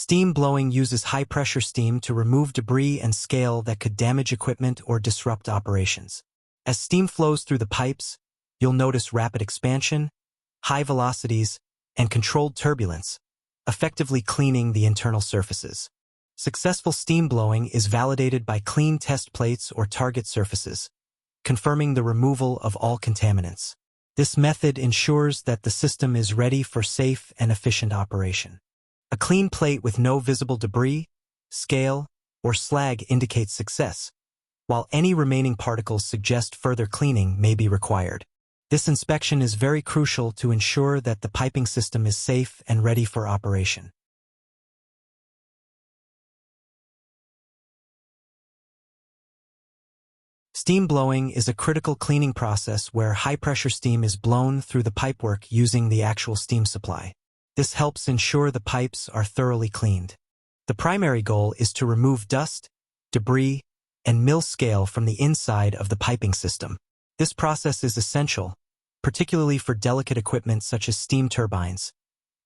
Steam blowing uses high-pressure steam to remove debris and scale that could damage equipment or disrupt operations. As steam flows through the pipes, you'll notice rapid expansion, high velocities, and controlled turbulence, effectively cleaning the internal surfaces. Successful steam blowing is validated by clean test plates or target surfaces, confirming the removal of all contaminants. This method ensures that the system is ready for safe and efficient operation. A clean plate with no visible debris, scale, or slag indicates success, while any remaining particles suggest further cleaning may be required. This inspection is very crucial to ensure that the piping system is safe and ready for operation. Steam blowing is a critical cleaning process where high-pressure steam is blown through the pipework using the actual steam supply. This helps ensure the pipes are thoroughly cleaned. The primary goal is to remove dust, debris, and mill scale from the inside of the piping system. This process is essential, particularly for delicate equipment such as steam turbines,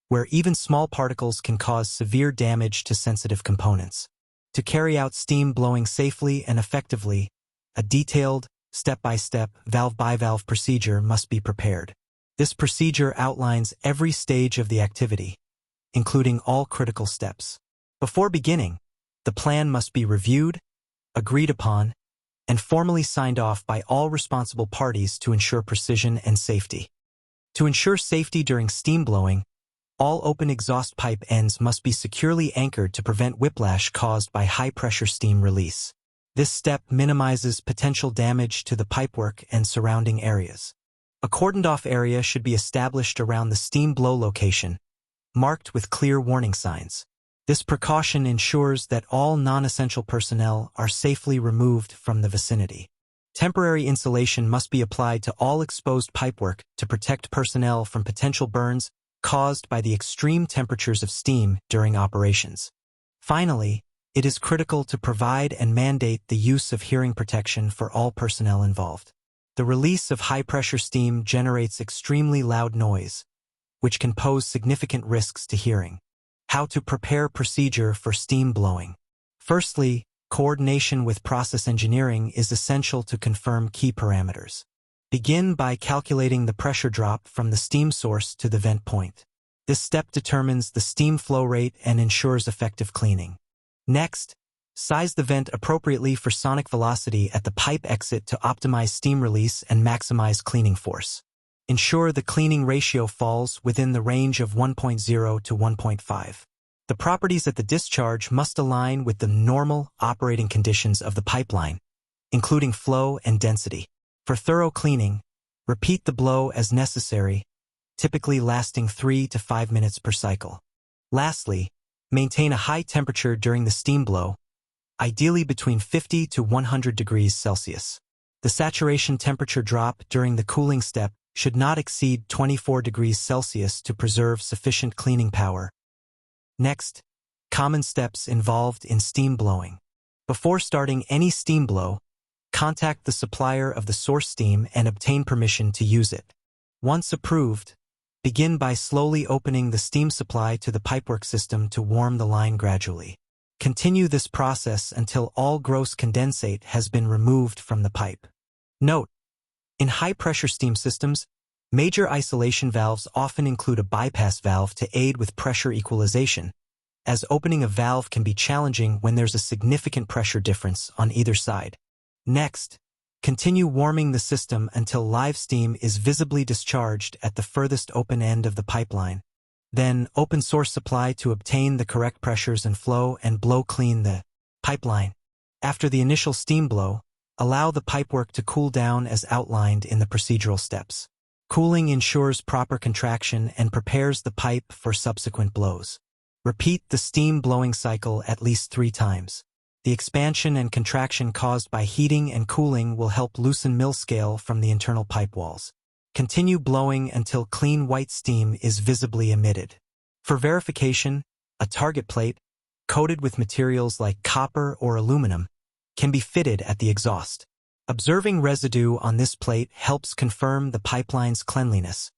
where even small particles can cause severe damage to sensitive components. To carry out steam blowing safely and effectively, a detailed, step-by-step, valve-by-valve procedure must be prepared. This procedure outlines every stage of the activity, including all critical steps. Before beginning, the plan must be reviewed, agreed upon, and formally signed off by all responsible parties to ensure precision and safety. To ensure safety during steam blowing, all open exhaust pipe ends must be securely anchored to prevent whiplash caused by high-pressure steam release. This step minimizes potential damage to the pipework and surrounding areas. A cordoned-off area should be established around the steam blow location, marked with clear warning signs. This precaution ensures that all non-essential personnel are safely removed from the vicinity. Temporary insulation must be applied to all exposed pipework to protect personnel from potential burns caused by the extreme temperatures of steam during operations. Finally, it is critical to provide and mandate the use of hearing protection for all personnel involved. The release of high-pressure steam generates extremely loud noise, which can pose significant risks to hearing. How to prepare procedure for steam blowing. Firstly, coordination with process engineering is essential to confirm key parameters. Begin by calculating the pressure drop from the steam source to the vent point. This step determines the steam flow rate and ensures effective cleaning. Next, size the vent appropriately for sonic velocity at the pipe exit to optimize steam release and maximize cleaning force. Ensure the cleaning ratio falls within the range of 1.0 to 1.5. The properties at the discharge must align with the normal operating conditions of the pipeline, including flow and density. For thorough cleaning, repeat the blow as necessary, typically lasting 3 to 5 minutes per cycle. Lastly, maintain a high temperature during the steam blow, ideally between 50 to 100 degrees Celsius. The saturation temperature drop during the cooling step should not exceed 24 degrees Celsius to preserve sufficient cleaning power. Next, common steps involved in steam blowing. Before starting any steam blow, contact the supplier of the source steam and obtain permission to use it. Once approved, begin by slowly opening the steam supply to the pipework system to warm the line gradually. Continue this process until all gross condensate has been removed from the pipe. Note: in high-pressure steam systems, major isolation valves often include a bypass valve to aid with pressure equalization, as opening a valve can be challenging when there's a significant pressure difference on either side. Next, continue warming the system until live steam is visibly discharged at the furthest open end of the pipeline. Then, open source supply to obtain the correct pressures and flow and blow clean the pipeline. After the initial steam blow, allow the pipework to cool down as outlined in the procedural steps. Cooling ensures proper contraction and prepares the pipe for subsequent blows. Repeat the steam blowing cycle at least 3 times. The expansion and contraction caused by heating and cooling will help loosen mill scale from the internal pipe walls. Continue blowing until clean white steam is visibly emitted. For verification, a target plate, coated with materials like copper or aluminum, can be fitted at the exhaust. Observing residue on this plate helps confirm the pipeline's cleanliness.